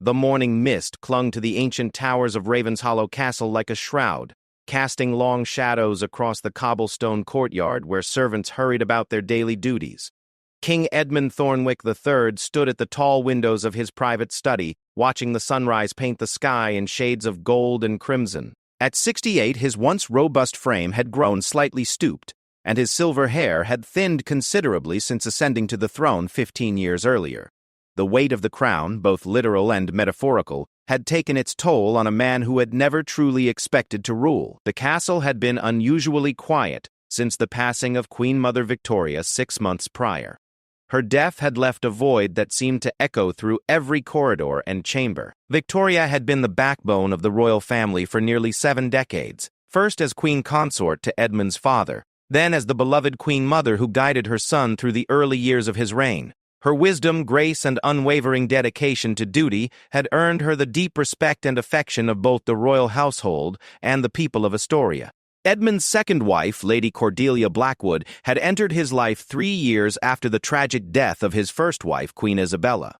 The morning mist clung to the ancient towers of Ravenshollow Castle like a shroud, casting long shadows across the cobblestone courtyard where servants hurried about their daily duties. King Edmund Thornwick III stood at the tall windows of his private study, watching the sunrise paint the sky in shades of gold and crimson. At 68, his once robust frame had grown slightly stooped, and his silver hair had thinned considerably since ascending to the throne 15 years earlier. The weight of the crown, both literal and metaphorical, had taken its toll on a man who had never truly expected to rule. The castle had been unusually quiet since the passing of Queen Mother Victoria 6 months prior. Her death had left a void that seemed to echo through every corridor and chamber. Victoria had been the backbone of the royal family for nearly 7 decades, first as queen consort to Edmund's father, then as the beloved Queen Mother who guided her son through the early years of his reign. Her wisdom, grace, and unwavering dedication to duty had earned her the deep respect and affection of both the royal household and the people of Astoria. Edmund's second wife, Lady Cordelia Blackwood, had entered his life 3 years after the tragic death of his first wife, Queen Isabella.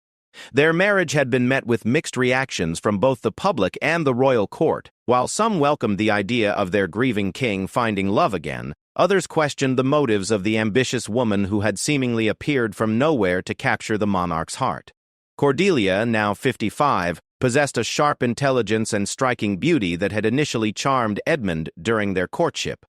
Their marriage had been met with mixed reactions from both the public and the royal court. While some welcomed the idea of their grieving king finding love again, others questioned the motives of the ambitious woman who had seemingly appeared from nowhere to capture the monarch's heart. Cordelia, now 55, possessed a sharp intelligence and striking beauty that had initially charmed Edmund during their courtship.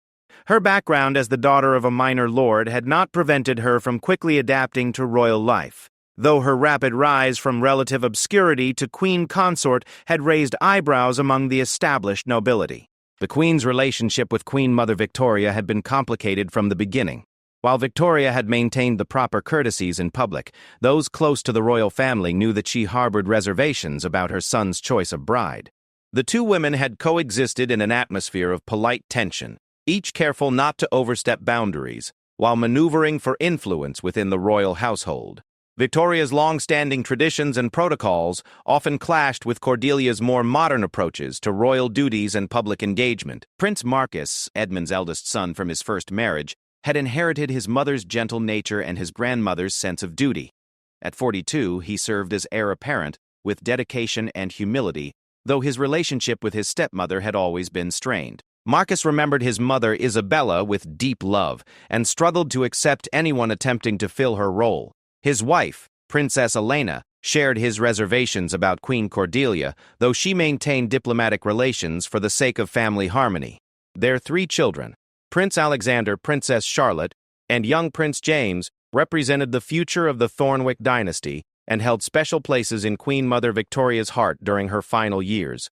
Her background as the daughter of a minor lord had not prevented her from quickly adapting to royal life, though her rapid rise from relative obscurity to queen consort had raised eyebrows among the established nobility. The queen's relationship with Queen Mother Victoria had been complicated from the beginning. While Victoria had maintained the proper courtesies in public, those close to the royal family knew that she harbored reservations about her son's choice of bride. The two women had coexisted in an atmosphere of polite tension, each careful not to overstep boundaries, while maneuvering for influence within the royal household. Victoria's long-standing traditions and protocols often clashed with Cordelia's more modern approaches to royal duties and public engagement. Prince Marcus, Edmund's eldest son from his first marriage, had inherited his mother's gentle nature and his grandmother's sense of duty. At 42, he served as heir apparent, with dedication and humility, though his relationship with his stepmother had always been strained. Marcus remembered his mother Isabella with deep love, and struggled to accept anyone attempting to fill her role. His wife, Princess Elena, shared his reservations about Queen Cordelia, though she maintained diplomatic relations for the sake of family harmony. Their 3 children, Prince Alexander, Princess Charlotte, and young Prince James, represented the future of the Thornwick dynasty and held special places in Queen Mother Victoria's heart during her final years.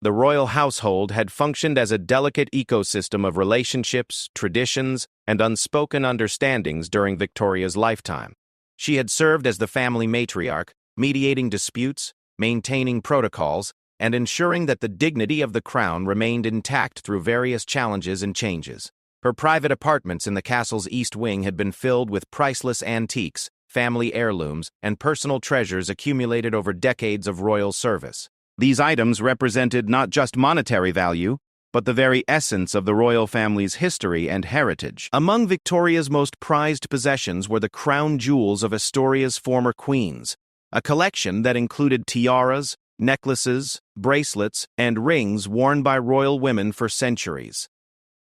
The royal household had functioned as a delicate ecosystem of relationships, traditions, and unspoken understandings during Victoria's lifetime. She had served as the family matriarch, mediating disputes, maintaining protocols, and ensuring that the dignity of the crown remained intact through various challenges and changes. Her private apartments in the castle's east wing had been filled with priceless antiques, family heirlooms, and personal treasures accumulated over decades of royal service. These items represented not just monetary value, but the very essence of the royal family's history and heritage. Among Victoria's most prized possessions were the crown jewels of Astoria's former queens, a collection that included tiaras, necklaces, bracelets, and rings worn by royal women for centuries.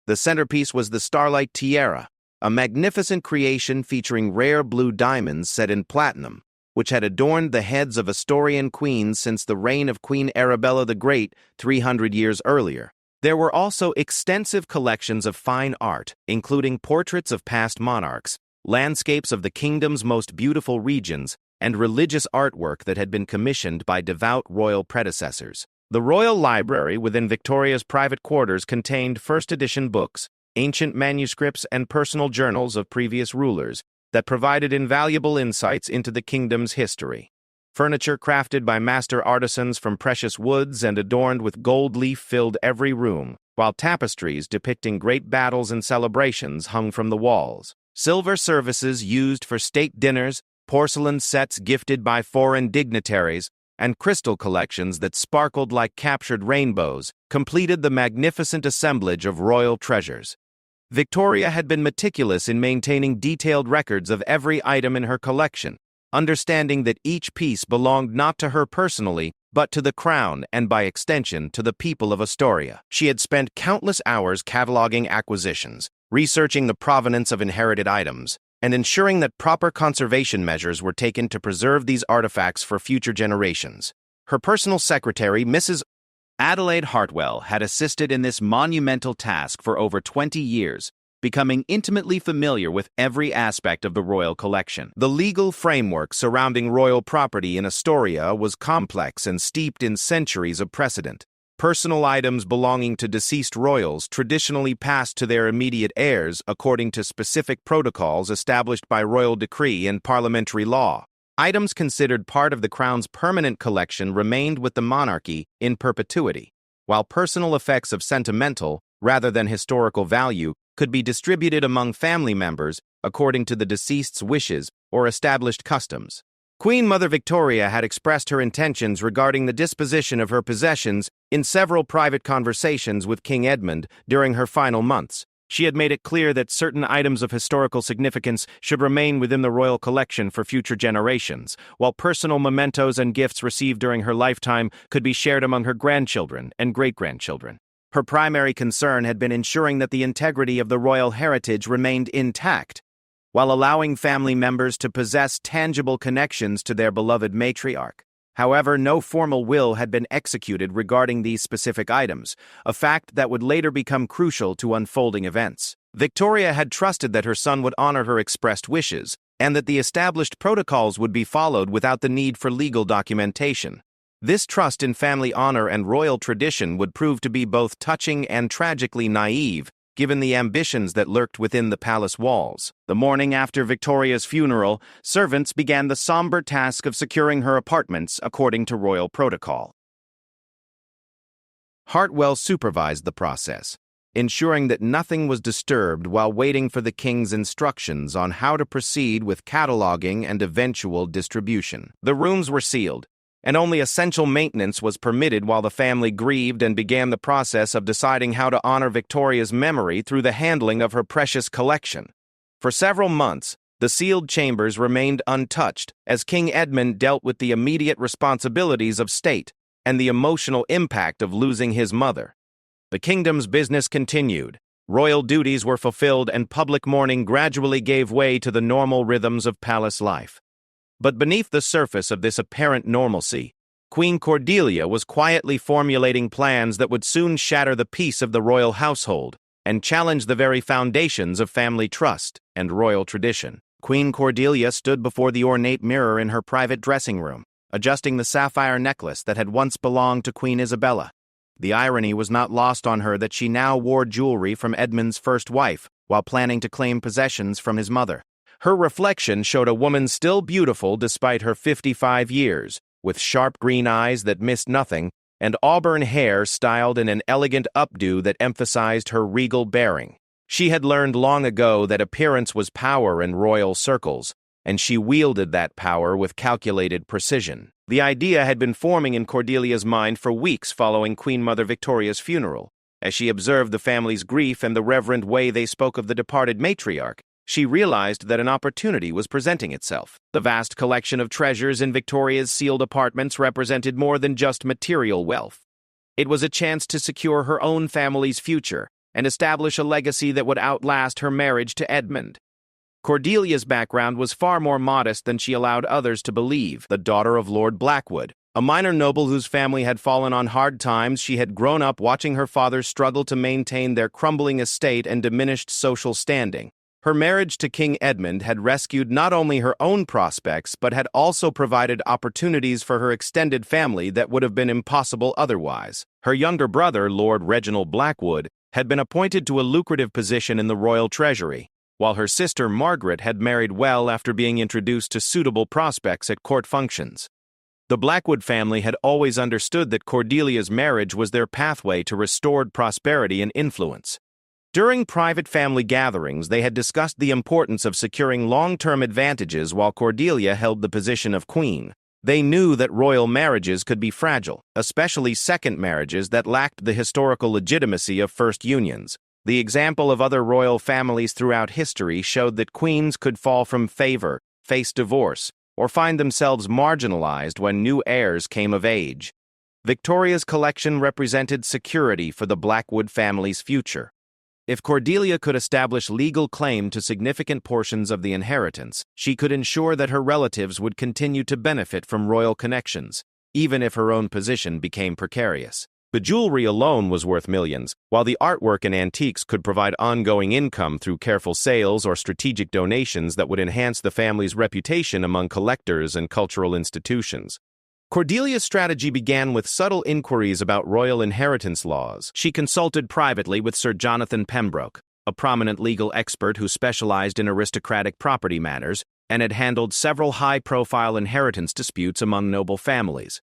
The centerpiece was the Starlight Tiara, a magnificent creation featuring rare blue diamonds set in platinum, which had adorned the heads of Asturian queens since the reign of Queen Arabella the Great 300 years earlier. There were also extensive collections of fine art, including portraits of past monarchs, landscapes of the kingdom's most beautiful regions, and religious artwork that had been commissioned by devout royal predecessors. The royal library within Victoria's private quarters contained first-edition books, ancient manuscripts, and personal journals of previous rulers that provided invaluable insights into the kingdom's history. Furniture crafted by master artisans from precious woods and adorned with gold leaf filled every room, while tapestries depicting great battles and celebrations hung from the walls. Silver services used for state dinners, porcelain sets gifted by foreign dignitaries, and crystal collections that sparkled like captured rainbows completed the magnificent assemblage of royal treasures. Victoria had been meticulous in maintaining detailed records of every item in her collection, understanding that each piece belonged not to her personally, but to the crown and, by extension, to the people of Astoria. She had spent countless hours cataloging acquisitions, researching the provenance of inherited items, and ensuring that proper conservation measures were taken to preserve these artifacts for future generations. Her personal secretary, Mrs. Adelaide Hartwell, had assisted in this monumental task for over 20 years, becoming intimately familiar with every aspect of the royal collection. The legal framework surrounding royal property in Astoria was complex and steeped in centuries of precedent. Personal items belonging to deceased royals traditionally passed to their immediate heirs according to specific protocols established by royal decree and parliamentary law. Items considered part of the crown's permanent collection remained with the monarchy in perpetuity, while personal effects of sentimental, rather than historical value, could be distributed among family members according to the deceased's wishes or established customs. Queen Mother Victoria had expressed her intentions regarding the disposition of her possessions in several private conversations with King Edmund during her final months. She had made it clear that certain items of historical significance should remain within the royal collection for future generations, while personal mementos and gifts received during her lifetime could be shared among her grandchildren and great-grandchildren. Her primary concern had been ensuring that the integrity of the royal heritage remained intact, while allowing family members to possess tangible connections to their beloved matriarch. However, no formal will had been executed regarding these specific items, a fact that would later become crucial to unfolding events. Victoria had trusted that her son would honor her expressed wishes, and that the established protocols would be followed without the need for legal documentation. This trust in family honor and royal tradition would prove to be both touching and tragically naive, given the ambitions that lurked within the palace walls. The morning after Victoria's funeral, servants began the somber task of securing her apartments according to royal protocol. Hartwell supervised the process, ensuring that nothing was disturbed while waiting for the king's instructions on how to proceed with cataloging and eventual distribution. The rooms were sealed, and only essential maintenance was permitted while the family grieved and began the process of deciding how to honor Victoria's memory through the handling of her precious collection. For several months, the sealed chambers remained untouched as King Edmund dealt with the immediate responsibilities of state and the emotional impact of losing his mother. The kingdom's business continued. Royal duties were fulfilled and public mourning gradually gave way to the normal rhythms of palace life. But beneath the surface of this apparent normalcy, Queen Cordelia was quietly formulating plans that would soon shatter the peace of the royal household and challenge the very foundations of family trust and royal tradition. Queen Cordelia stood before the ornate mirror in her private dressing room, adjusting the sapphire necklace that had once belonged to Queen Isabella. The irony was not lost on her that she now wore jewelry from Edmund's first wife while planning to claim possessions from his mother. Her reflection showed a woman still beautiful despite her 55 years, with sharp green eyes that missed nothing, and auburn hair styled in an elegant updo that emphasized her regal bearing. She had learned long ago that appearance was power in royal circles, and she wielded that power with calculated precision. The idea had been forming in Cordelia's mind for weeks following Queen Mother Victoria's funeral. As she observed the family's grief and the reverent way they spoke of the departed matriarch, she realized that an opportunity was presenting itself. The vast collection of treasures in Victoria's sealed apartments represented more than just material wealth. It was a chance to secure her own family's future and establish a legacy that would outlast her marriage to Edmund. Cordelia's background was far more modest than she allowed others to believe. The daughter of Lord Blackwood, a minor noble whose family had fallen on hard times, she had grown up watching her father struggle to maintain their crumbling estate and diminished social standing. Her marriage to King Edmund had rescued not only her own prospects, but had also provided opportunities for her extended family that would have been impossible otherwise. Her younger brother, Lord Reginald Blackwood, had been appointed to a lucrative position in the royal treasury, while her sister Margaret had married well after being introduced to suitable prospects at court functions. The Blackwood family had always understood that Cordelia's marriage was their pathway to restored prosperity and influence. During private family gatherings, they had discussed the importance of securing long-term advantages while Cordelia held the position of queen. They knew that royal marriages could be fragile, especially second marriages that lacked the historical legitimacy of first unions. The example of other royal families throughout history showed that queens could fall from favor, face divorce, or find themselves marginalized when new heirs came of age. Victoria's collection represented security for the Blackwood family's future. If Cordelia could establish legal claim to significant portions of the inheritance, she could ensure that her relatives would continue to benefit from royal connections, even if her own position became precarious. The jewelry alone was worth millions, while the artwork and antiques could provide ongoing income through careful sales or strategic donations that would enhance the family's reputation among collectors and cultural institutions. Cordelia's strategy began with subtle inquiries about royal inheritance laws. She consulted privately with Sir Jonathan Pembroke, a prominent legal expert who specialized in aristocratic property matters and had handled several high-profile inheritance disputes among noble families.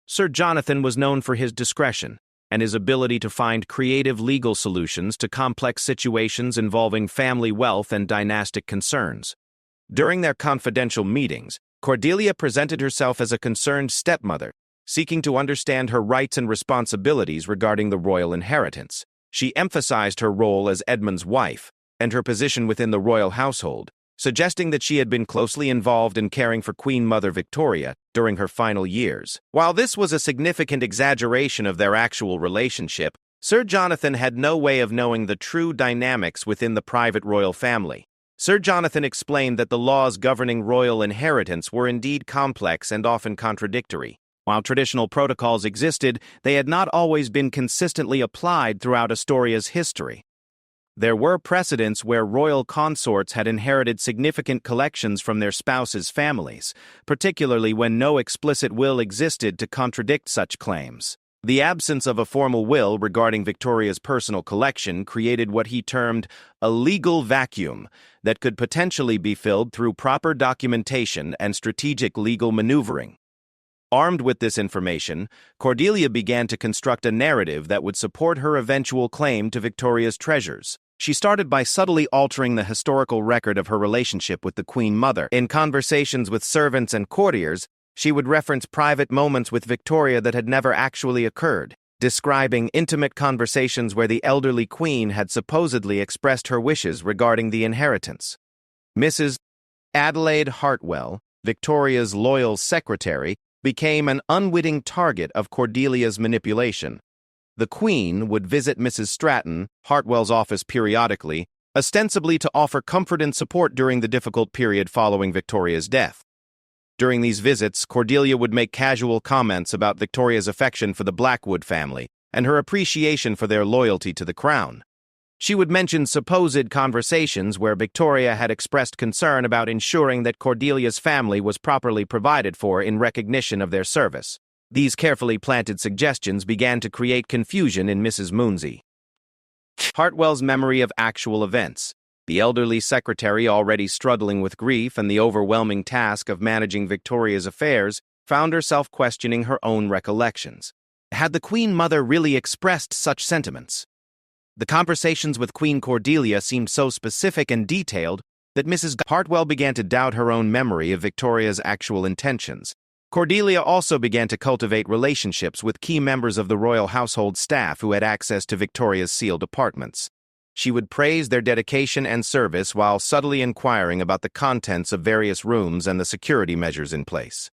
Sir Jonathan was known for his discretion and his ability to find creative legal solutions to complex situations involving family wealth and dynastic concerns. During their confidential meetings, Cordelia presented herself as a concerned stepmother, seeking to understand her rights and responsibilities regarding the royal inheritance. She emphasized her role as Edmund's wife and her position within the royal household, suggesting that she had been closely involved in caring for Queen Mother Victoria during her final years. While this was a significant exaggeration of their actual relationship, Sir Jonathan had no way of knowing the true dynamics within the private royal family. Sir Jonathan explained that the laws governing royal inheritance were indeed complex and often contradictory. While traditional protocols existed, they had not always been consistently applied throughout Astoria's history. There were precedents where royal consorts had inherited significant collections from their spouses' families, particularly when no explicit will existed to contradict such claims. The absence of a formal will regarding Victoria's personal collection created what he termed a legal vacuum that could potentially be filled through proper documentation and strategic legal maneuvering. Armed with this information, Cordelia began to construct a narrative that would support her eventual claim to Victoria's treasures. She started by subtly altering the historical record of her relationship with the Queen Mother. In conversations with servants and courtiers, she would reference private moments with Victoria that had never actually occurred, describing intimate conversations where the elderly queen had supposedly expressed her wishes regarding the inheritance. Mrs. Adelaide Hartwell, Victoria's loyal secretary, became an unwitting target of Cordelia's manipulation. The Queen would visit Mrs. Stratton, Hartwell's office periodically, ostensibly to offer comfort and support during the difficult period following Victoria's death. During these visits, Cordelia would make casual comments about Victoria's affection for the Blackwood family and her appreciation for their loyalty to the crown. She would mention supposed conversations where Victoria had expressed concern about ensuring that Cordelia's family was properly provided for in recognition of their service. These carefully planted suggestions began to create confusion in Mrs. Moonsey. Hartwell's memory of actual events. The elderly secretary, already struggling with grief and the overwhelming task of managing Victoria's affairs, found herself questioning her own recollections. Had the Queen Mother really expressed such sentiments? The conversations with Queen Cordelia seemed so specific and detailed that Mrs. Hartwell began to doubt her own memory of Victoria's actual intentions. Cordelia also began to cultivate relationships with key members of the royal household staff who had access to Victoria's sealed apartments. She would praise their dedication and service while subtly inquiring about the contents of various rooms and the security measures in place.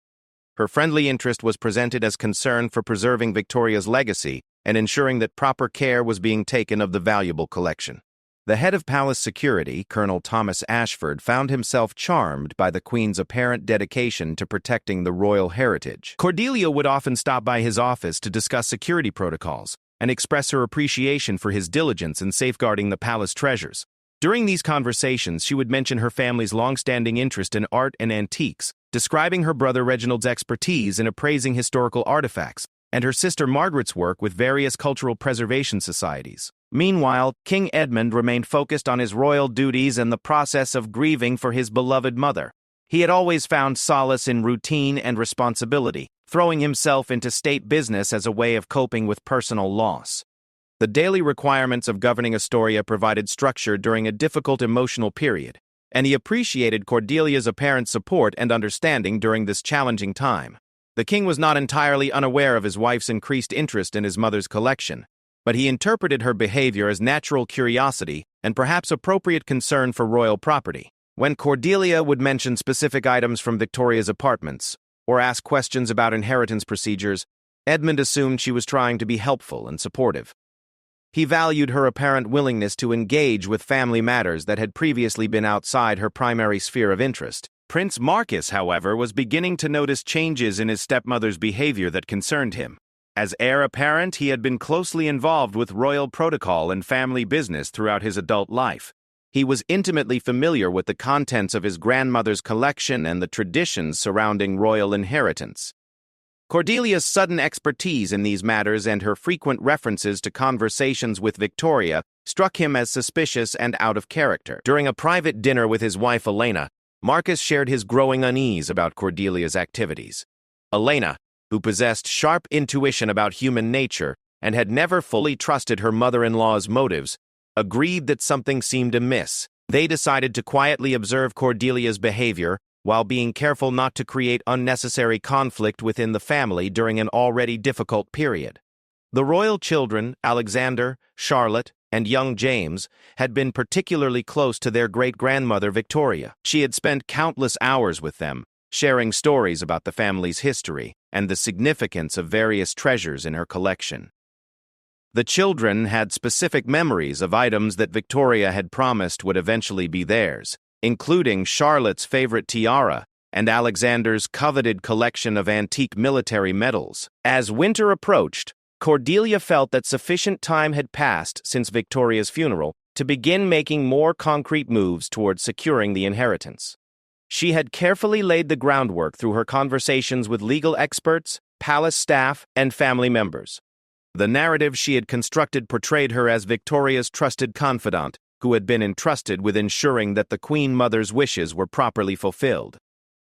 Her friendly interest was presented as concern for preserving Victoria's legacy and ensuring that proper care was being taken of the valuable collection. The head of palace security, Colonel Thomas Ashford, found himself charmed by the Queen's apparent dedication to protecting the royal heritage. Cordelia would often stop by his office to discuss security protocols and express her appreciation for his diligence in safeguarding the palace treasures. During these conversations, she would mention her family's long-standing interest in art and antiques, describing her brother Reginald's expertise in appraising historical artifacts, and her sister Margaret's work with various cultural preservation societies. Meanwhile, King Edmund remained focused on his royal duties and the process of grieving for his beloved mother. He had always found solace in routine and responsibility, throwing himself into state business as a way of coping with personal loss. The daily requirements of governing Astoria provided structure during a difficult emotional period, and he appreciated Cordelia's apparent support and understanding during this challenging time. The king was not entirely unaware of his wife's increased interest in his mother's collection, but he interpreted her behavior as natural curiosity and perhaps appropriate concern for royal property. When Cordelia would mention specific items from Victoria's apartments, or ask questions about inheritance procedures, Edmund assumed she was trying to be helpful and supportive. He valued her apparent willingness to engage with family matters that had previously been outside her primary sphere of interest. Prince Marcus, however, was beginning to notice changes in his stepmother's behavior that concerned him. As heir apparent, he had been closely involved with royal protocol and family business throughout his adult life. He was intimately familiar with the contents of his grandmother's collection and the traditions surrounding royal inheritance. Cordelia's sudden expertise in these matters and her frequent references to conversations with Victoria struck him as suspicious and out of character. During a private dinner with his wife Elena, Marcus shared his growing unease about Cordelia's activities. Elena, who possessed sharp intuition about human nature and had never fully trusted her mother-in-law's motives, agreed that something seemed amiss. They decided to quietly observe Cordelia's behavior while being careful not to create unnecessary conflict within the family during an already difficult period. The royal children, Alexander, Charlotte, and young James, had been particularly close to their great-grandmother Victoria. She had spent countless hours with them, sharing stories about the family's history and the significance of various treasures in her collection. The children had specific memories of items that Victoria had promised would eventually be theirs, including Charlotte's favorite tiara and Alexander's coveted collection of antique military medals. As winter approached, Cordelia felt that sufficient time had passed since Victoria's funeral to begin making more concrete moves towards securing the inheritance. She had carefully laid the groundwork through her conversations with legal experts, palace staff, and family members. The narrative she had constructed portrayed her as Victoria's trusted confidant, who had been entrusted with ensuring that the Queen Mother's wishes were properly fulfilled.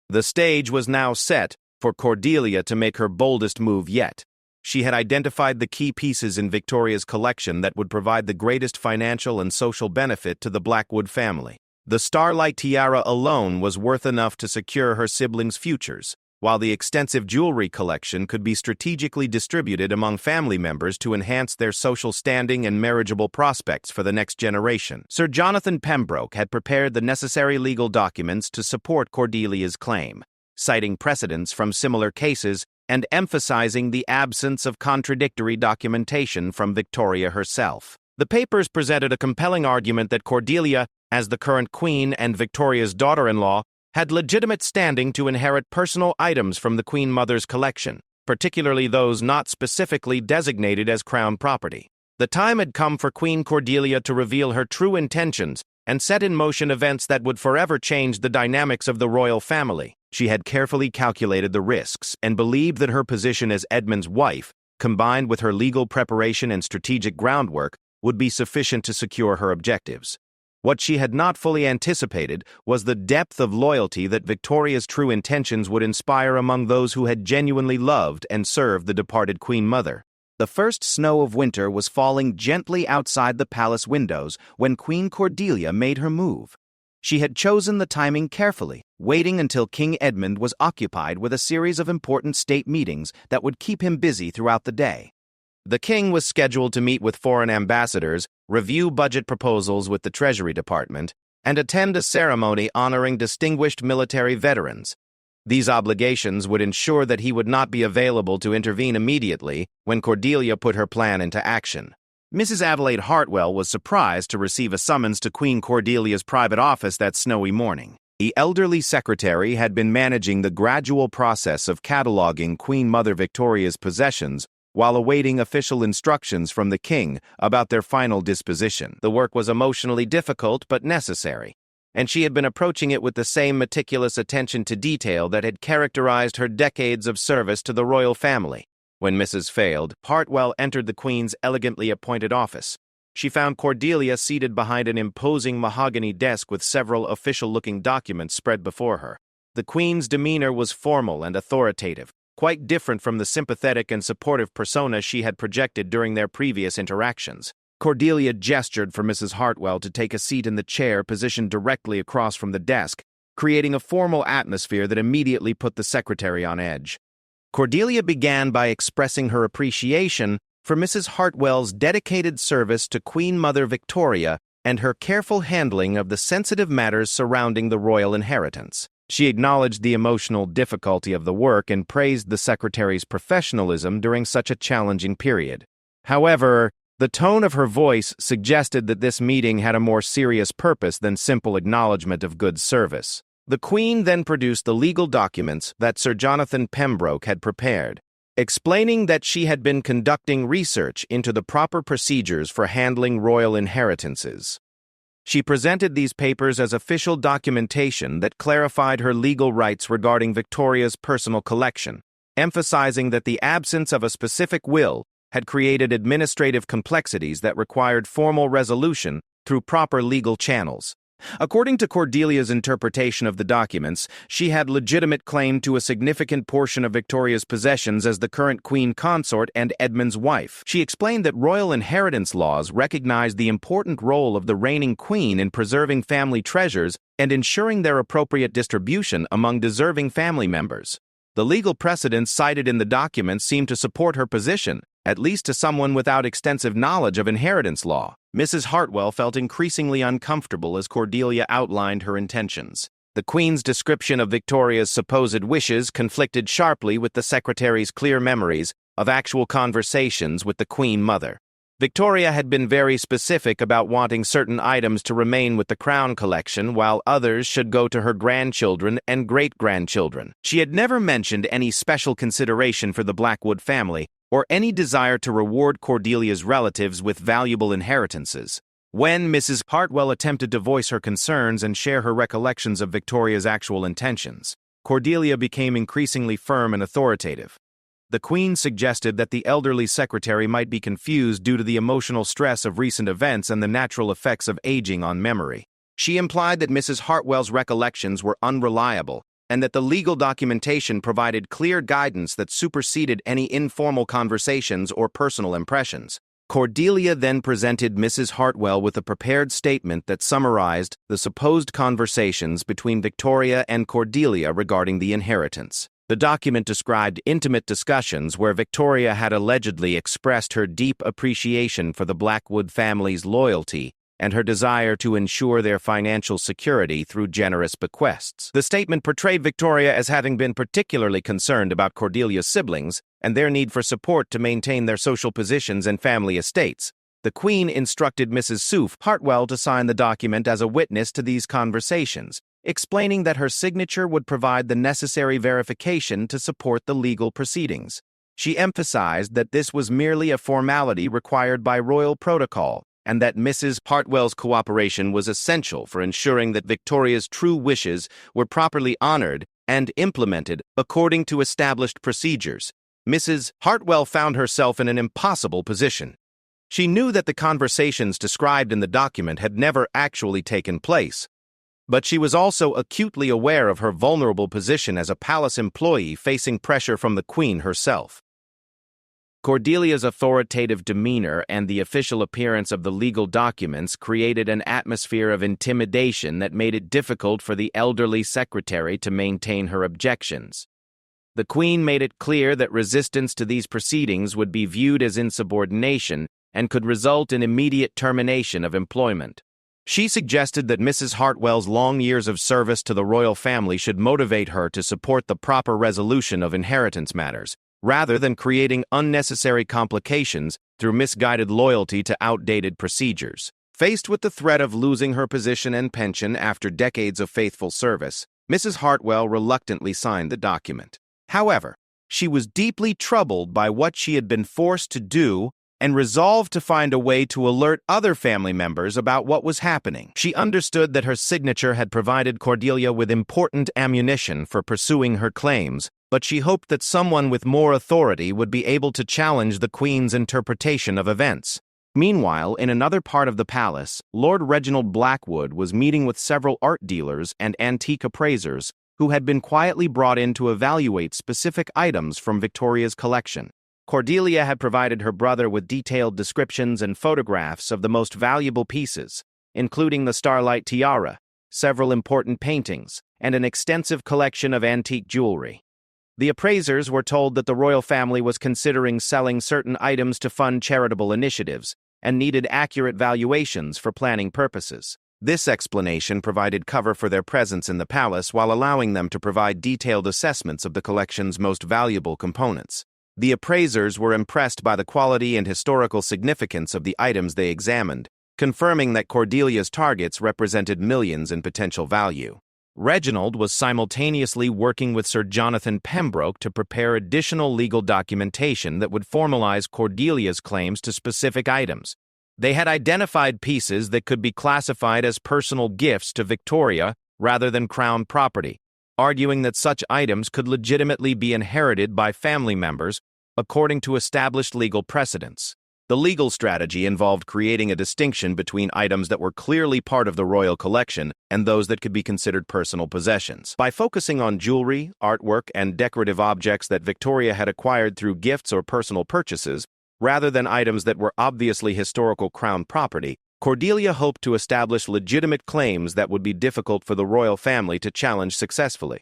The stage was now set for Cordelia to make her boldest move yet. She had identified the key pieces in Victoria's collection that would provide the greatest financial and social benefit to the Blackwood family. The Starlight tiara alone was worth enough to secure her siblings' futures, while the extensive jewelry collection could be strategically distributed among family members to enhance their social standing and marriageable prospects for the next generation. Sir Jonathan Pembroke had prepared the necessary legal documents to support Cordelia's claim, citing precedents from similar cases and emphasizing the absence of contradictory documentation from Victoria herself. The papers presented a compelling argument that Cordelia, as the current queen and Victoria's daughter-in-law, had legitimate standing to inherit personal items from the Queen Mother's collection, particularly those not specifically designated as crown property. The time had come for Queen Cordelia to reveal her true intentions and set in motion events that would forever change the dynamics of the royal family. She had carefully calculated the risks and believed that her position as Edmund's wife, combined with her legal preparation and strategic groundwork, would be sufficient to secure her objectives. What she had not fully anticipated was the depth of loyalty that Victoria's true intentions would inspire among those who had genuinely loved and served the departed Queen Mother. The first snow of winter was falling gently outside the palace windows when Queen Cordelia made her move. She had chosen the timing carefully, waiting until King Edmund was occupied with a series of important state meetings that would keep him busy throughout the day. The king was scheduled to meet with foreign ambassadors, review budget proposals with the Treasury Department, and attend a ceremony honoring distinguished military veterans. These obligations would ensure that he would not be available to intervene immediately when Cordelia put her plan into action. Mrs. Adelaide Hartwell was surprised to receive a summons to Queen Cordelia's private office that snowy morning. The elderly secretary had been managing the gradual process of cataloging Queen Mother Victoria's possessions while awaiting official instructions from the king about their final disposition. The work was emotionally difficult but necessary, and she had been approaching it with the same meticulous attention to detail that had characterized her decades of service to the royal family. When Mrs. Failed, Hartwell entered the Queen's elegantly appointed office. She found Cordelia seated behind an imposing mahogany desk with several official-looking documents spread before her. The Queen's demeanor was formal and authoritative, quite different from the sympathetic and supportive persona she had projected during their previous interactions. Cordelia gestured for Mrs. Hartwell to take a seat in the chair positioned directly across from the desk, creating a formal atmosphere that immediately put the secretary on edge. Cordelia began by expressing her appreciation for Mrs. Hartwell's dedicated service to Queen Mother Victoria and her careful handling of the sensitive matters surrounding the royal inheritance. She acknowledged the emotional difficulty of the work and praised the secretary's professionalism during such a challenging period. However, the tone of her voice suggested that this meeting had a more serious purpose than simple acknowledgement of good service. The Queen then produced the legal documents that Sir Jonathan Pembroke had prepared, explaining that she had been conducting research into the proper procedures for handling royal inheritances. She presented these papers as official documentation that clarified her legal rights regarding Victoria's personal collection, emphasizing that the absence of a specific will had created administrative complexities that required formal resolution through proper legal channels. According to Cordelia's interpretation of the documents, she had legitimate claim to a significant portion of Victoria's possessions as the current queen consort and Edmund's wife. She explained that royal inheritance laws recognized the important role of the reigning queen in preserving family treasures and ensuring their appropriate distribution among deserving family members. The legal precedents cited in the documents seemed to support her position, at least to someone without extensive knowledge of inheritance law. Mrs. Hartwell felt increasingly uncomfortable as Cordelia outlined her intentions. The Queen's description of Victoria's supposed wishes conflicted sharply with the Secretary's clear memories of actual conversations with the Queen Mother. Victoria had been very specific about wanting certain items to remain with the Crown collection while others should go to her grandchildren and great-grandchildren. She had never mentioned any special consideration for the Blackwood family or any desire to reward Cordelia's relatives with valuable inheritances. When Mrs. Hartwell attempted to voice her concerns and share her recollections of Victoria's actual intentions, Cordelia became increasingly firm and authoritative. The Queen suggested that the elderly secretary might be confused due to the emotional stress of recent events and the natural effects of aging on memory. She implied that Mrs. Hartwell's recollections were unreliable and that the legal documentation provided clear guidance that superseded any informal conversations or personal impressions. Cordelia then presented Mrs. Hartwell with a prepared statement that summarized the supposed conversations between Victoria and Cordelia regarding the inheritance. The document described intimate discussions where Victoria had allegedly expressed her deep appreciation for the Blackwood family's loyalty and her desire to ensure their financial security through generous bequests. The statement portrayed Victoria as having been particularly concerned about Cordelia's siblings and their need for support to maintain their social positions and family estates. The Queen instructed Mrs. Soof Hartwell to sign the document as a witness to these conversations, explaining that her signature would provide the necessary verification to support the legal proceedings. She emphasized that this was merely a formality required by royal protocol, and that Mrs. Hartwell's cooperation was essential for ensuring that Victoria's true wishes were properly honored and implemented according to established procedures. Mrs. Hartwell found herself in an impossible position. She knew that the conversations described in the document had never actually taken place, but she was also acutely aware of her vulnerable position as a palace employee facing pressure from the Queen herself. Cordelia's authoritative demeanor and the official appearance of the legal documents created an atmosphere of intimidation that made it difficult for the elderly secretary to maintain her objections. The Queen made it clear that resistance to these proceedings would be viewed as insubordination and could result in immediate termination of employment. She suggested that Mrs. Hartwell's long years of service to the royal family should motivate her to support the proper resolution of inheritance matters, rather than creating unnecessary complications through misguided loyalty to outdated procedures. Faced with the threat of losing her position and pension after decades of faithful service, Mrs. Hartwell reluctantly signed the document. However, she was deeply troubled by what she had been forced to do and resolved to find a way to alert other family members about what was happening. She understood that her signature had provided Cordelia with important ammunition for pursuing her claims, but she hoped that someone with more authority would be able to challenge the Queen's interpretation of events. Meanwhile, in another part of the palace, Lord Reginald Blackwood was meeting with several art dealers and antique appraisers who had been quietly brought in to evaluate specific items from Victoria's collection. Cordelia had provided her brother with detailed descriptions and photographs of the most valuable pieces, including the Starlight Tiara, several important paintings, and an extensive collection of antique jewelry. The appraisers were told that the royal family was considering selling certain items to fund charitable initiatives and needed accurate valuations for planning purposes. This explanation provided cover for their presence in the palace while allowing them to provide detailed assessments of the collection's most valuable components. The appraisers were impressed by the quality and historical significance of the items they examined, confirming that Cordelia's targets represented millions in potential value. Reginald was simultaneously working with Sir Jonathan Pembroke to prepare additional legal documentation that would formalize Cordelia's claims to specific items. They had identified pieces that could be classified as personal gifts to Victoria rather than crown property, arguing that such items could legitimately be inherited by family members according to established legal precedents. The legal strategy involved creating a distinction between items that were clearly part of the royal collection and those that could be considered personal possessions. By focusing on jewelry, artwork, and decorative objects that Victoria had acquired through gifts or personal purchases, rather than items that were obviously historical crown property, Cordelia hoped to establish legitimate claims that would be difficult for the royal family to challenge successfully.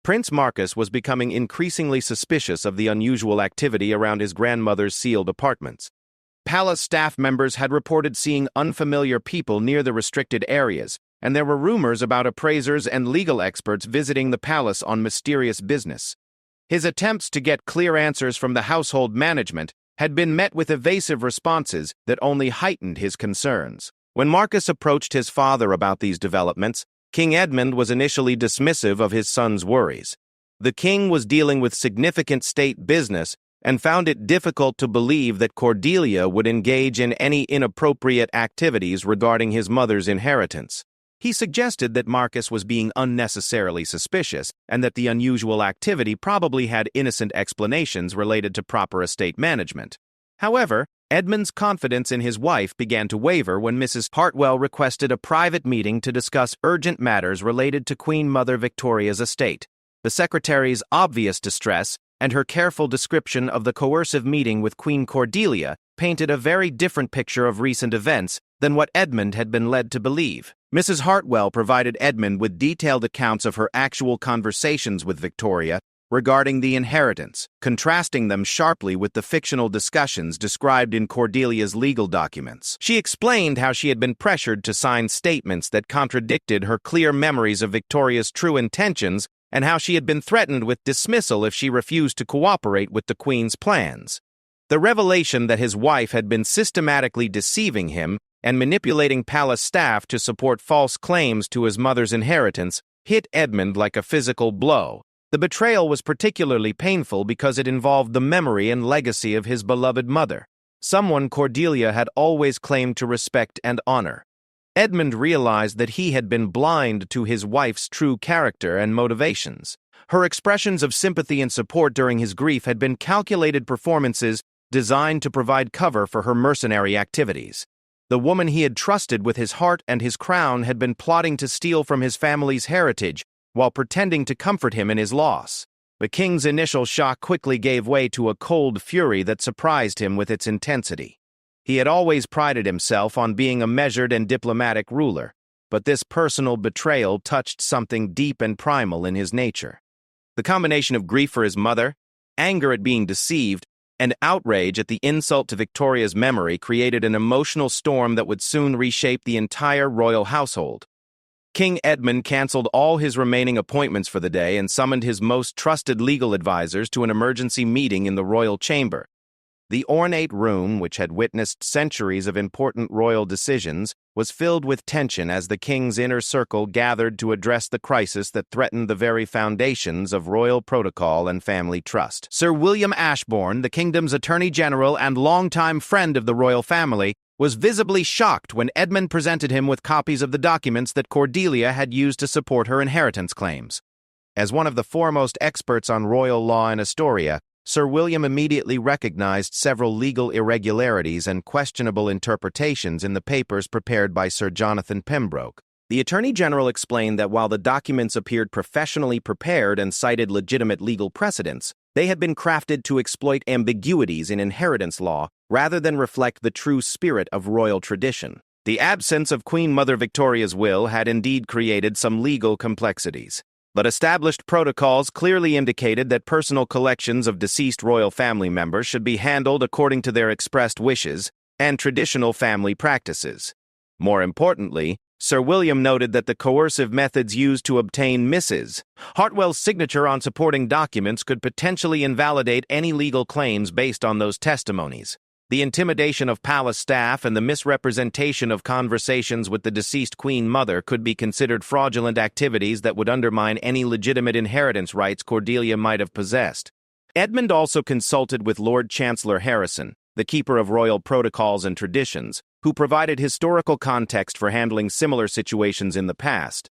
Prince Marcus was becoming increasingly suspicious of the unusual activity around his grandmother's sealed apartments. Palace staff members had reported seeing unfamiliar people near the restricted areas, and there were rumors about appraisers and legal experts visiting the palace on mysterious business. His attempts to get clear answers from the household management had been met with evasive responses that only heightened his concerns. When Marcus approached his father about these developments, King Edmund was initially dismissive of his son's worries. The king was dealing with significant state business and found it difficult to believe that Cordelia would engage in any inappropriate activities regarding his mother's inheritance. He suggested that Marcus was being unnecessarily suspicious and that the unusual activity probably had innocent explanations related to proper estate management. However, Edmund's confidence in his wife began to waver when Mrs. Hartwell requested a private meeting to discuss urgent matters related to Queen Mother Victoria's estate. The secretary's obvious distress and her careful description of the coercive meeting with Queen Cordelia painted a very different picture of recent events than what Edmund had been led to believe. Mrs. Hartwell provided Edmund with detailed accounts of her actual conversations with Victoria regarding the inheritance, contrasting them sharply with the fictional discussions described in Cordelia's legal documents. She explained how she had been pressured to sign statements that contradicted her clear memories of Victoria's true intentions and how she had been threatened with dismissal if she refused to cooperate with the Queen's plans. The revelation that his wife had been systematically deceiving him and manipulating palace staff to support false claims to his mother's inheritance hit Edmund like a physical blow. The betrayal was particularly painful because it involved the memory and legacy of his beloved mother, someone Cordelia had always claimed to respect and honor. Edmund realized that he had been blind to his wife's true character and motivations. Her expressions of sympathy and support during his grief had been calculated performances designed to provide cover for her mercenary activities. The woman he had trusted with his heart and his crown had been plotting to steal from his family's heritage while pretending to comfort him in his loss. The king's initial shock quickly gave way to a cold fury that surprised him with its intensity. He had always prided himself on being a measured and diplomatic ruler, but this personal betrayal touched something deep and primal in his nature. The combination of grief for his mother, anger at being deceived, and outrage at the insult to Victoria's memory created an emotional storm that would soon reshape the entire royal household. King Edmund canceled all his remaining appointments for the day and summoned his most trusted legal advisors to an emergency meeting in the royal chamber. The ornate room, which had witnessed centuries of important royal decisions, was filled with tension as the king's inner circle gathered to address the crisis that threatened the very foundations of royal protocol and family trust. Sir William Ashbourne, the kingdom's Attorney General and longtime friend of the royal family, was visibly shocked when Edmund presented him with copies of the documents that Cordelia had used to support her inheritance claims. As one of the foremost experts on royal law in Astoria, Sir William immediately recognized several legal irregularities and questionable interpretations in the papers prepared by Sir Jonathan Pembroke. The Attorney General explained that while the documents appeared professionally prepared and cited legitimate legal precedents, they had been crafted to exploit ambiguities in inheritance law rather than reflect the true spirit of royal tradition. The absence of Queen Mother Victoria's will had indeed created some legal complexities, but established protocols clearly indicated that personal collections of deceased royal family members should be handled according to their expressed wishes and traditional family practices. More importantly, Sir William noted that the coercive methods used to obtain Mrs. Hartwell's signature on supporting documents could potentially invalidate any legal claims based on those testimonies. The intimidation of palace staff and the misrepresentation of conversations with the deceased Queen Mother could be considered fraudulent activities that would undermine any legitimate inheritance rights Cordelia might have possessed. Edmund also consulted with Lord Chancellor Harrison, the keeper of royal protocols and traditions, who provided historical context for handling similar situations in the past.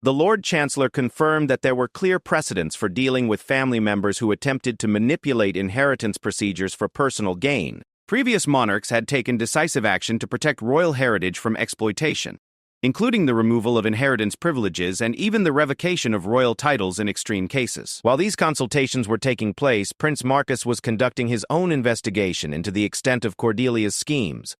The Lord Chancellor confirmed that there were clear precedents for dealing with family members who attempted to manipulate inheritance procedures for personal gain. Previous monarchs had taken decisive action to protect royal heritage from exploitation, including the removal of inheritance privileges and even the revocation of royal titles in extreme cases. While these consultations were taking place, Prince Marcus was conducting his own investigation into the extent of Cordelia's schemes.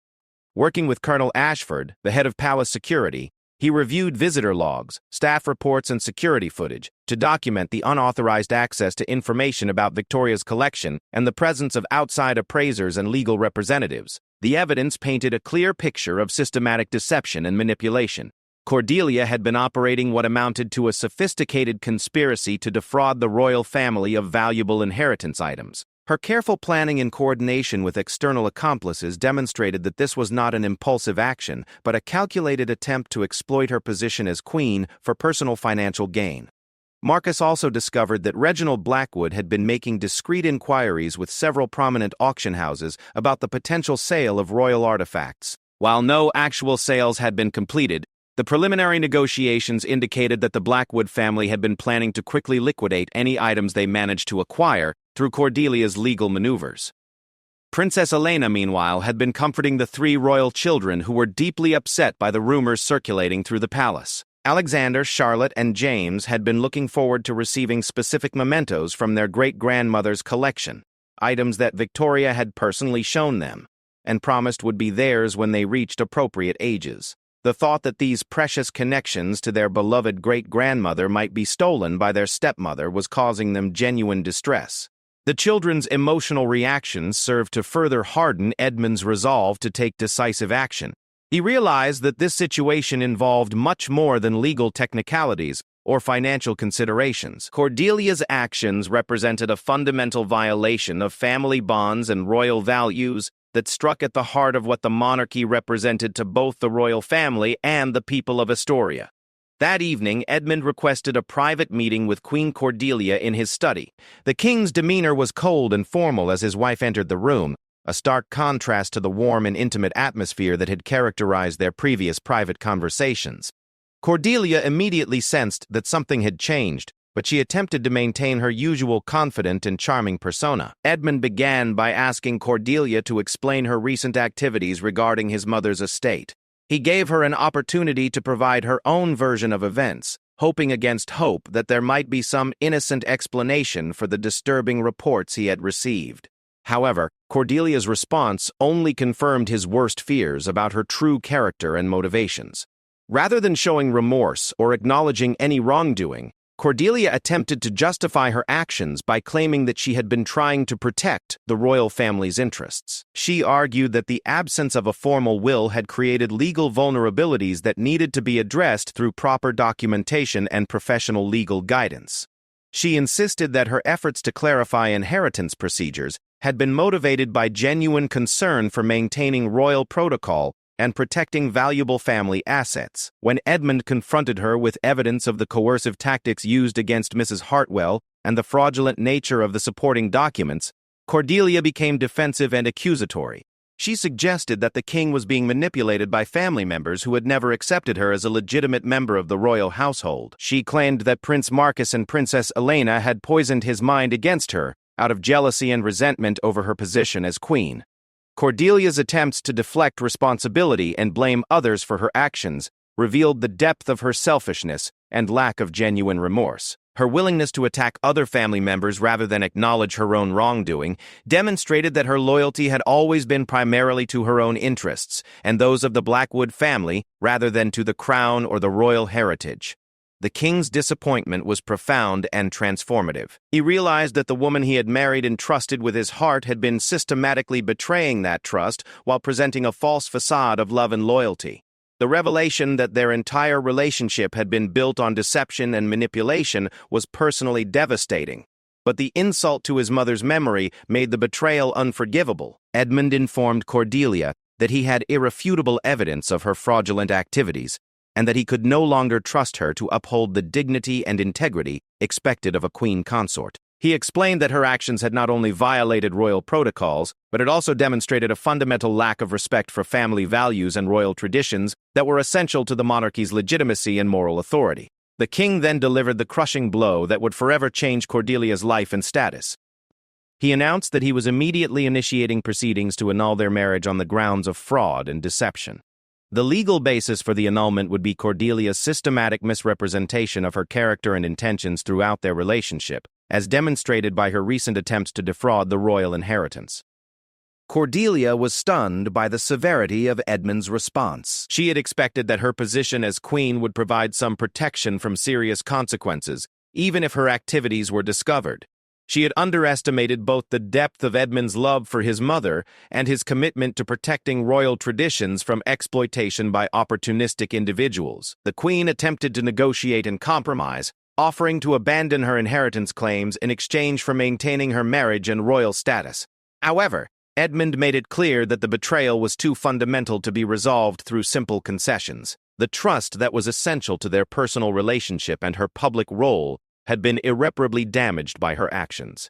Working with Colonel Ashford, the head of palace security, he reviewed visitor logs, staff reports, and security footage to document the unauthorized access to information about Victoria's collection and the presence of outside appraisers and legal representatives. The evidence painted a clear picture of systematic deception and manipulation. Cordelia had been operating what amounted to a sophisticated conspiracy to defraud the royal family of valuable inheritance items. Her careful planning and coordination with external accomplices demonstrated that this was not an impulsive action, but a calculated attempt to exploit her position as queen for personal financial gain. Marcus also discovered that Reginald Blackwood had been making discreet inquiries with several prominent auction houses about the potential sale of royal artifacts. While no actual sales had been completed, the preliminary negotiations indicated that the Blackwood family had been planning to quickly liquidate any items they managed to acquire through Cordelia's legal maneuvers. Princess Elena, meanwhile, had been comforting the three royal children who were deeply upset by the rumors circulating through the palace. Alexander, Charlotte, and James had been looking forward to receiving specific mementos from their great-grandmother's collection, items that Victoria had personally shown them, and promised would be theirs when they reached appropriate ages. The thought that these precious connections to their beloved great-grandmother might be stolen by their stepmother was causing them genuine distress. The children's emotional reactions served to further harden Edmund's resolve to take decisive action. He realized that this situation involved much more than legal technicalities or financial considerations. Cordelia's actions represented a fundamental violation of family bonds and royal values that struck at the heart of what the monarchy represented to both the royal family and the people of Astoria. That evening, Edmund requested a private meeting with Queen Cordelia in his study. The king's demeanor was cold and formal as his wife entered the room, a stark contrast to the warm and intimate atmosphere that had characterized their previous private conversations. Cordelia immediately sensed that something had changed, but she attempted to maintain her usual confident and charming persona. Edmund began by asking Cordelia to explain her recent activities regarding his mother's estate. He gave her an opportunity to provide her own version of events, hoping against hope that there might be some innocent explanation for the disturbing reports he had received. However, Cordelia's response only confirmed his worst fears about her true character and motivations. Rather than showing remorse or acknowledging any wrongdoing, Cordelia attempted to justify her actions by claiming that she had been trying to protect the royal family's interests. She argued that the absence of a formal will had created legal vulnerabilities that needed to be addressed through proper documentation and professional legal guidance. She insisted that her efforts to clarify inheritance procedures had been motivated by genuine concern for maintaining royal protocol and protecting valuable family assets. When Edmund confronted her with evidence of the coercive tactics used against Mrs. Hartwell and the fraudulent nature of the supporting documents, Cordelia became defensive and accusatory. She suggested that the king was being manipulated by family members who had never accepted her as a legitimate member of the royal household. She claimed that Prince Marcus and Princess Elena had poisoned his mind against her out of jealousy and resentment over her position as queen. Cordelia's attempts to deflect responsibility and blame others for her actions revealed the depth of her selfishness and lack of genuine remorse. Her willingness to attack other family members rather than acknowledge her own wrongdoing demonstrated that her loyalty had always been primarily to her own interests and those of the Blackwood family rather than to the crown or the royal heritage. The king's disappointment was profound and transformative. He realized that the woman he had married and trusted with his heart had been systematically betraying that trust while presenting a false facade of love and loyalty. The revelation that their entire relationship had been built on deception and manipulation was personally devastating. But the insult to his mother's memory made the betrayal unforgivable. Edmund informed Cordelia that he had irrefutable evidence of her fraudulent activities, and that he could no longer trust her to uphold the dignity and integrity expected of a queen consort. He explained that her actions had not only violated royal protocols, but had also demonstrated a fundamental lack of respect for family values and royal traditions that were essential to the monarchy's legitimacy and moral authority. The king then delivered the crushing blow that would forever change Cordelia's life and status. He announced that he was immediately initiating proceedings to annul their marriage on the grounds of fraud and deception. The legal basis for the annulment would be Cordelia's systematic misrepresentation of her character and intentions throughout their relationship, as demonstrated by her recent attempts to defraud the royal inheritance. Cordelia was stunned by the severity of Edmund's response. She had expected that her position as queen would provide some protection from serious consequences, even if her activities were discovered. She had underestimated both the depth of Edmund's love for his mother and his commitment to protecting royal traditions from exploitation by opportunistic individuals. The queen attempted to negotiate and compromise, offering to abandon her inheritance claims in exchange for maintaining her marriage and royal status. However, Edmund made it clear that the betrayal was too fundamental to be resolved through simple concessions. The trust that was essential to their personal relationship and her public role had been irreparably damaged by her actions.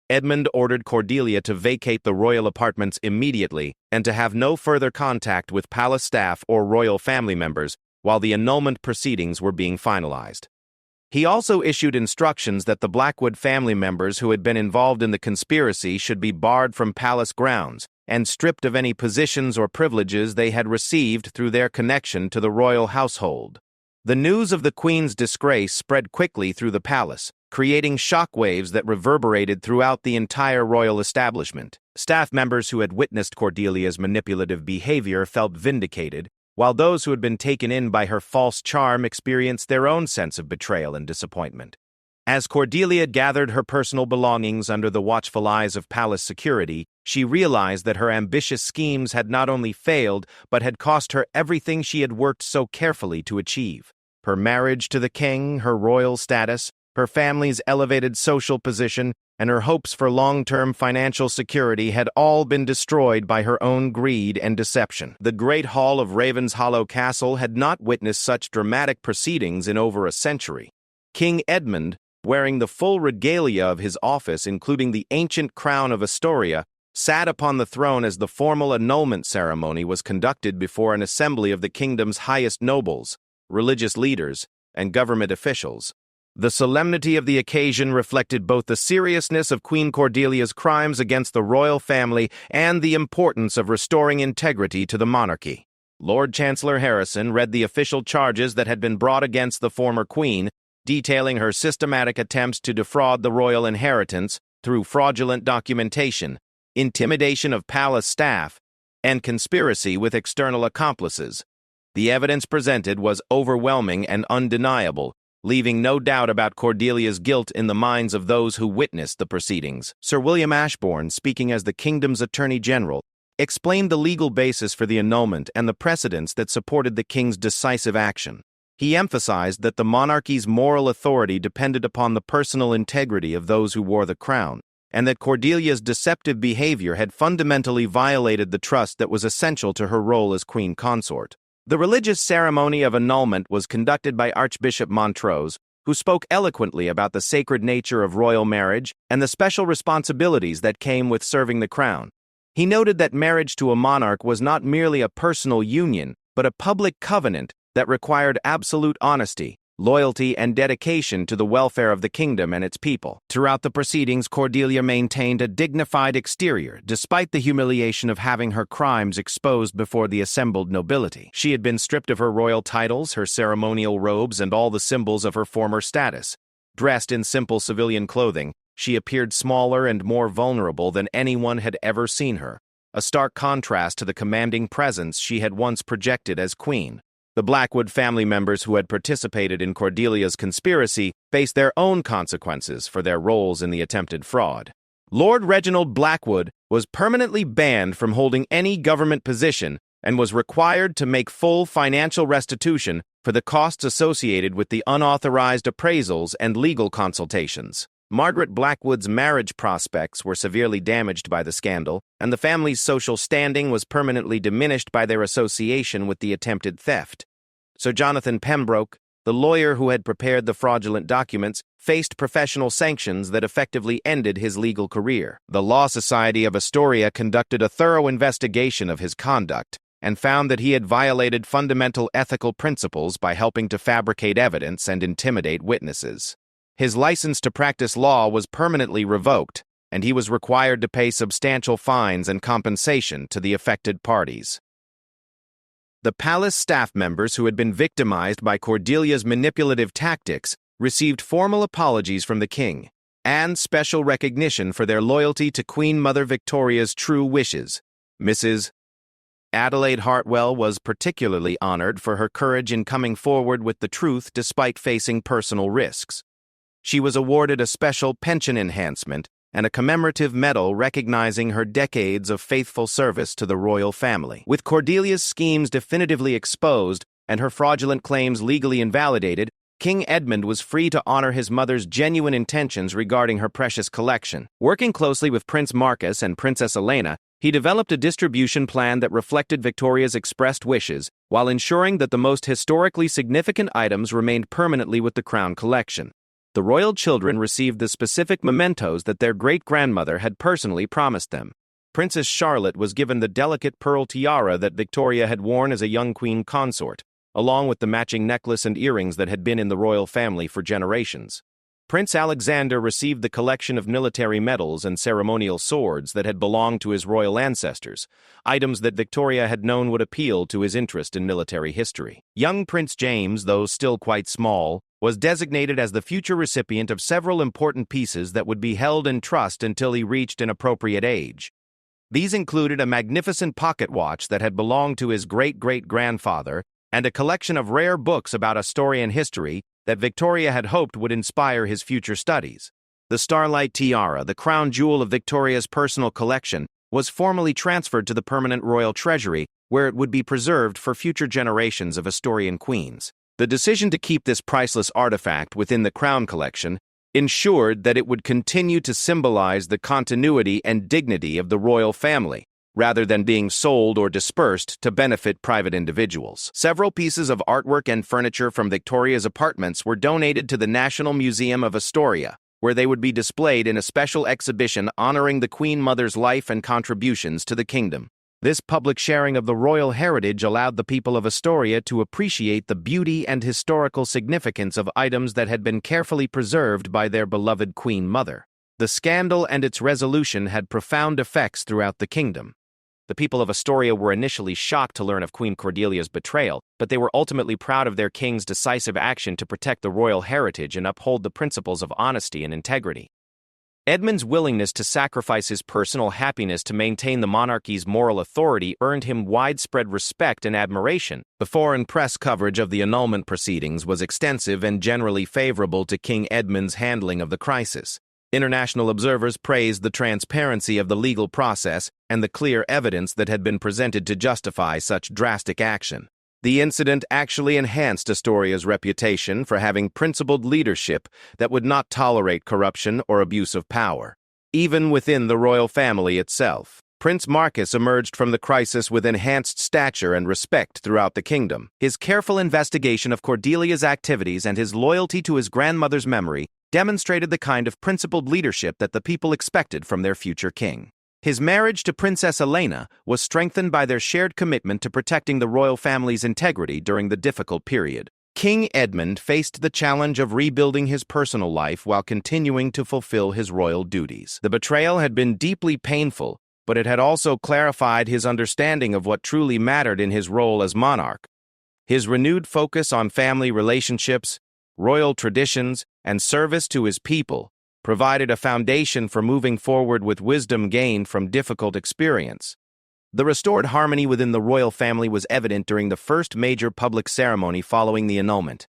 Edmund ordered Cordelia to vacate the royal apartments immediately and to have no further contact with palace staff or royal family members while the annulment proceedings were being finalized. He also issued instructions that the Blackwood family members who had been involved in the conspiracy should be barred from palace grounds and stripped of any positions or privileges they had received through their connection to the royal household. The news of the Queen's disgrace spread quickly through the palace, creating shockwaves that reverberated throughout the entire royal establishment. Staff members who had witnessed Cordelia's manipulative behavior felt vindicated, while those who had been taken in by her false charm experienced their own sense of betrayal and disappointment. As Cordelia gathered her personal belongings under the watchful eyes of palace security, she realized that her ambitious schemes had not only failed, but had cost her everything she had worked so carefully to achieve. Her marriage to the king, her royal status, her family's elevated social position, and her hopes for long-term financial security had all been destroyed by her own greed and deception. The great hall of Ravenshollow Castle had not witnessed such dramatic proceedings in over a century. King Edmund, wearing the full regalia of his office, including the ancient crown of Astoria, sat upon the throne as the formal annulment ceremony was conducted before an assembly of the kingdom's highest nobles, religious leaders, and government officials. The solemnity of the occasion reflected both the seriousness of Queen Cordelia's crimes against the royal family and the importance of restoring integrity to the monarchy. Lord Chancellor Harrison read the official charges that had been brought against the former queen, detailing her systematic attempts to defraud the royal inheritance through fraudulent documentation, intimidation of palace staff, and conspiracy with external accomplices. The evidence presented was overwhelming and undeniable, leaving no doubt about Cordelia's guilt in the minds of those who witnessed the proceedings. Sir William Ashbourne, speaking as the kingdom's Attorney General, explained the legal basis for the annulment and the precedents that supported the king's decisive action. He emphasized that the monarchy's moral authority depended upon the personal integrity of those who wore the crown, and that Cordelia's deceptive behavior had fundamentally violated the trust that was essential to her role as queen consort. The religious ceremony of annulment was conducted by Archbishop Montrose, who spoke eloquently about the sacred nature of royal marriage and the special responsibilities that came with serving the crown. He noted that marriage to a monarch was not merely a personal union, but a public covenant that required absolute honesty, loyalty, and dedication to the welfare of the kingdom and its people. Throughout the proceedings, Cordelia maintained a dignified exterior, despite the humiliation of having her crimes exposed before the assembled nobility. She had been stripped of her royal titles, her ceremonial robes, and all the symbols of her former status. Dressed in simple civilian clothing, she appeared smaller and more vulnerable than anyone had ever seen her, a stark contrast to the commanding presence she had once projected as queen. The Blackwood family members who had participated in Cordelia's conspiracy faced their own consequences for their roles in the attempted fraud. Lord Reginald Blackwood was permanently banned from holding any government position and was required to make full financial restitution for the costs associated with the unauthorized appraisals and legal consultations. Margaret Blackwood's marriage prospects were severely damaged by the scandal, and the family's social standing was permanently diminished by their association with the attempted theft. Sir Jonathan Pembroke, the lawyer who had prepared the fraudulent documents, faced professional sanctions that effectively ended his legal career. The Law Society of Astoria conducted a thorough investigation of his conduct and found that he had violated fundamental ethical principles by helping to fabricate evidence and intimidate witnesses. His license to practice law was permanently revoked, and he was required to pay substantial fines and compensation to the affected parties. The palace staff members who had been victimized by Cordelia's manipulative tactics received formal apologies from the king and special recognition for their loyalty to Queen Mother Victoria's true wishes. Mrs. Adelaide Hartwell was particularly honored for her courage in coming forward with the truth despite facing personal risks. She was awarded a special pension enhancement and a commemorative medal recognizing her decades of faithful service to the royal family. With Cordelia's schemes definitively exposed and her fraudulent claims legally invalidated, King Edmund was free to honor his mother's genuine intentions regarding her precious collection. Working closely with Prince Marcus and Princess Elena, he developed a distribution plan that reflected Victoria's expressed wishes, while ensuring that the most historically significant items remained permanently with the crown collection. The royal children received the specific mementos that their great-grandmother had personally promised them. Princess Charlotte was given the delicate pearl tiara that Victoria had worn as a young queen consort, along with the matching necklace and earrings that had been in the royal family for generations. Prince Alexander received the collection of military medals and ceremonial swords that had belonged to his royal ancestors, items that Victoria had known would appeal to his interest in military history. Young Prince James, though still quite small, was designated as the future recipient of several important pieces that would be held in trust until he reached an appropriate age. These included a magnificent pocket watch that had belonged to his great-great-grandfather and a collection of rare books about Astorian history that Victoria had hoped would inspire his future studies. The Starlight Tiara, the crown jewel of Victoria's personal collection, was formally transferred to the permanent royal treasury, where it would be preserved for future generations of Astorian queens. The decision to keep this priceless artifact within the crown collection ensured that it would continue to symbolize the continuity and dignity of the royal family, rather than being sold or dispersed to benefit private individuals. Several pieces of artwork and furniture from Victoria's apartments were donated to the National Museum of Astoria, where they would be displayed in a special exhibition honoring the Queen Mother's life and contributions to the kingdom. This public sharing of the royal heritage allowed the people of Astoria to appreciate the beauty and historical significance of items that had been carefully preserved by their beloved Queen Mother. The scandal and its resolution had profound effects throughout the kingdom. The people of Astoria were initially shocked to learn of Queen Cordelia's betrayal, but they were ultimately proud of their king's decisive action to protect the royal heritage and uphold the principles of honesty and integrity. Edmund's willingness to sacrifice his personal happiness to maintain the monarchy's moral authority earned him widespread respect and admiration. The foreign press coverage of the annulment proceedings was extensive and generally favorable to King Edmund's handling of the crisis. International observers praised the transparency of the legal process and the clear evidence that had been presented to justify such drastic action. The incident actually enhanced Astoria's reputation for having principled leadership that would not tolerate corruption or abuse of power. Even within the royal family itself, Prince Marcus emerged from the crisis with enhanced stature and respect throughout the kingdom. His careful investigation of Cordelia's activities and his loyalty to his grandmother's memory demonstrated the kind of principled leadership that the people expected from their future king. His marriage to Princess Elena was strengthened by their shared commitment to protecting the royal family's integrity during the difficult period. King Edmund faced the challenge of rebuilding his personal life while continuing to fulfill his royal duties. The betrayal had been deeply painful, but it had also clarified his understanding of what truly mattered in his role as monarch. His renewed focus on family relationships, royal traditions, and service to his people provided a foundation for moving forward with wisdom gained from difficult experience. The restored harmony within the royal family was evident during the first major public ceremony following the annulment.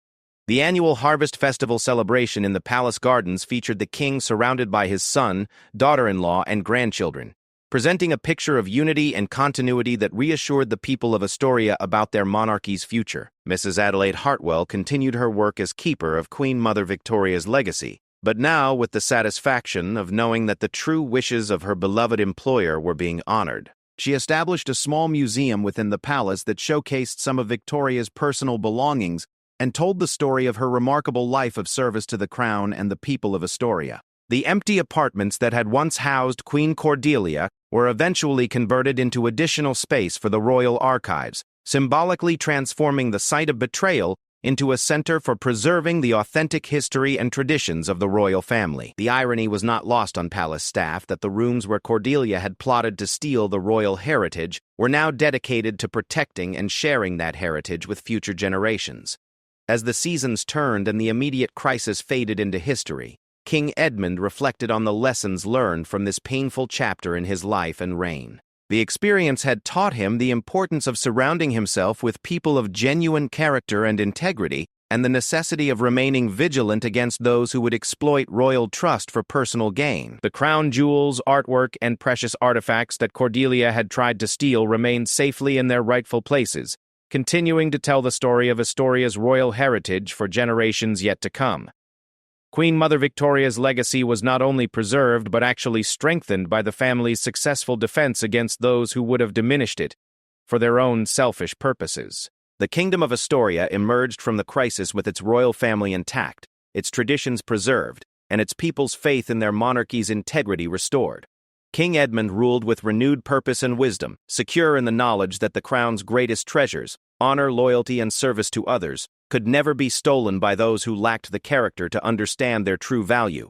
The annual Harvest Festival celebration in the palace gardens featured the king surrounded by his son, daughter-in-law, and grandchildren. presenting a picture of unity and continuity that reassured the people of Astoria about their monarchy's future. Mrs. Adelaide Hartwell continued her work as keeper of Queen Mother Victoria's legacy, but now with the satisfaction of knowing that the true wishes of her beloved employer were being honored. She established a small museum within the palace that showcased some of Victoria's personal belongings and told the story of her remarkable life of service to the crown and the people of Astoria. The empty apartments that had once housed Queen Cordelia were eventually converted into additional space for the royal archives, symbolically transforming the site of betrayal into a center for preserving the authentic history and traditions of the royal family. The irony was not lost on palace staff that the rooms where Cordelia had plotted to steal the royal heritage were now dedicated to protecting and sharing that heritage with future generations. As the seasons turned and the immediate crisis faded into history, King Edmund reflected on the lessons learned from this painful chapter in his life and reign. The experience had taught him the importance of surrounding himself with people of genuine character and integrity, and the necessity of remaining vigilant against those who would exploit royal trust for personal gain. The crown jewels, artwork, and precious artifacts that Cordelia had tried to steal remained safely in their rightful places, continuing to tell the story of Astoria's royal heritage for generations yet to come. Queen Mother Victoria's legacy was not only preserved but actually strengthened by the family's successful defense against those who would have diminished it for their own selfish purposes. The Kingdom of Astoria emerged from the crisis with its royal family intact, its traditions preserved, and its people's faith in their monarchy's integrity restored. King Edmund ruled with renewed purpose and wisdom, secure in the knowledge that the crown's greatest treasures, honor, loyalty, and service to others, could never be stolen by those who lacked the character to understand their true value.